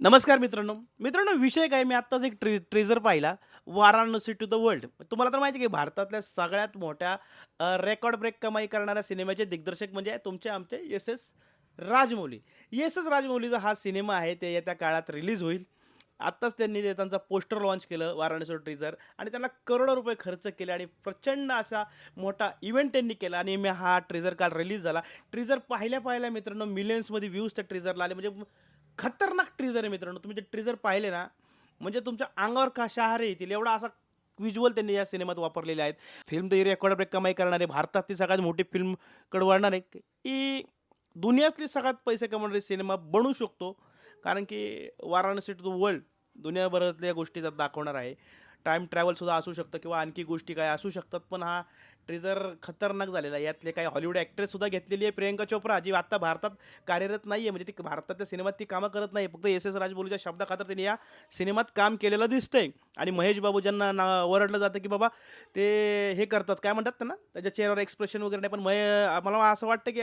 नमस्कार मित्रांनो. मित्रांनो विषय काय मी आत्ताच एक ट्रेजर पाहिला, वाराणसी टू द वर्ल्ड. तुम्हाला तर माहिती आहे की भारतातल्या सगळ्यात मोठ्या रेकॉर्ड ब्रेक कमाई करणाऱ्या सिनेमाचे दिग्दर्शक म्हणजे तुमचे आमचे एस-एस राजमौली. एस-एस राजमौलीचा हा सिनेमा आहे ते येत्या काळात रिलीज होईल. आत्ताच त्यांनी त्यांचा पोस्टर लॉन्च केलं वाराणसी ट्रेजर आणि त्यांना करोडो रुपये खर्च केले आणि प्रचंड असा मोठा इव्हेंट त्यांनी केला आणि मी हा ट्रेजर काल रिलीज झाला. ट्रेजर पाहिल्या मित्रांनो मिलियन्समध्ये व्ह्यूज त्या ट्रेजरला आले म्हणजे खतरनाक ट्रिजर आहे मित्रांनो. तुम्ही ते ट्रिजर पाहिले ना, म्हणजे तुमच्या अंगावर शहारे येतील एवढा असा व्हिज्युअल त्यांनी या सिनेमात वापरलेले आहेत. फिल्म तर रेकॉर्ड ब्रेक कमाई करणार आहे. भारतातली सगळ्यात मोठी फिल्मकडे वळणार आहे, की दुनियातली सगळ्यात पैसे कमवणारी सिनेमा बनू शकतो. कारण की वाराणसी टू द वर्ल्ड दुनियाभरातल्या गोष्टी त्यात दाखवणार आहे. टाईम ट्रॅव्हलसुद्धा असू शकतं किंवा आणखी गोष्टी काय असू शकतात. पण हा ट्रेजर खतरनाक झालेला आहे. यातले काही हॉलिवूड ॲक्ट्रेससुद्धा घेतलेली आहे. प्रियंका चोप्रा जी आता भारतात कार्यरत नाही आहे. म्हणजे ती भारतातल्या सिनेमात ती कामं करत नाही. फक्त एस-एस राजमौलीच्या शब्दाखातर त्यांनी या सिनेमात काम केलेलं दिसतंय. आणि महेश बाबू ज्यांना ओरडलं जातं, की बाबा ते हे करतात, काय म्हणतात त्यांना? त्याच्या चेहऱ्यावर एक्सप्रेशन वगैरे नाही. पण मला असं वाटतं, की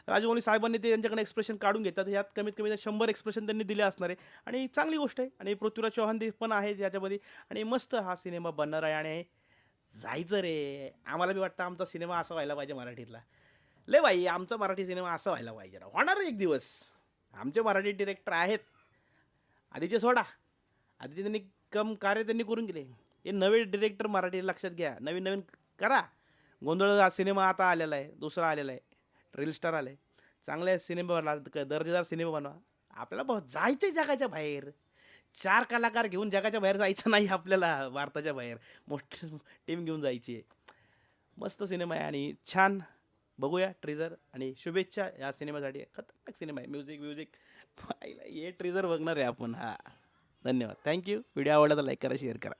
राजमौली साहेबांनी ते त्यांच्याकडे एक्सप्रेशन काढून घेतात. यात कमीत कमी 100 एक्सप्रेशन त्यांनी दिले असणार आहे. आणि चांगली गोष्ट आहे. आणि पृथ्वीराज चव्हाण पण आहे याच्यामध्ये. आणि मस्त हा सिनेमा बनणार आहे आणि जायचं रे. आम्हाला बी वाटतं आमचा सिनेमा असा व्हायला पाहिजे मराठीतला. लय भाई आमचा मराठी सिनेमा असा व्हायला पाहिजे राव. होणार एक दिवस. आमचे मराठी डिरेक्टर आहेत. आधीचे सोडा. आधीचे त्यांनी कार्य त्यांनी करून गेले. हे नवे डिरेक्टर मराठी लक्षात घ्या. नवीन-नवीन करा. गोंधळ हा सिनेमा आता आलेला आहे. दुसरा आलेला आहे. रील स्टार आले. चांगले सिनेमा बनवा. दर्जेदार सिनेमा बनवा. आपल्याला जायचंय जगाच्या बाहेर. 4 कलाकार घेऊन जगाच्या बाहेर जायचं नाही आपल्याला. भारताच्या बाहेर. मोठी टीम घेऊन जायची आहे. मस्त सिनेमा आहे आणि छान बघूया ट्रेजर आणि शुभेच्छा या सिनेमासाठी. खतरनाक सिनेमा आहे. म्युझिक पाहिला हे ट्रेजर बघणार आहे आपण. हां. धन्यवाद. थँक व्हिडिओ आवडला तर लाईक करा, शेअर करा.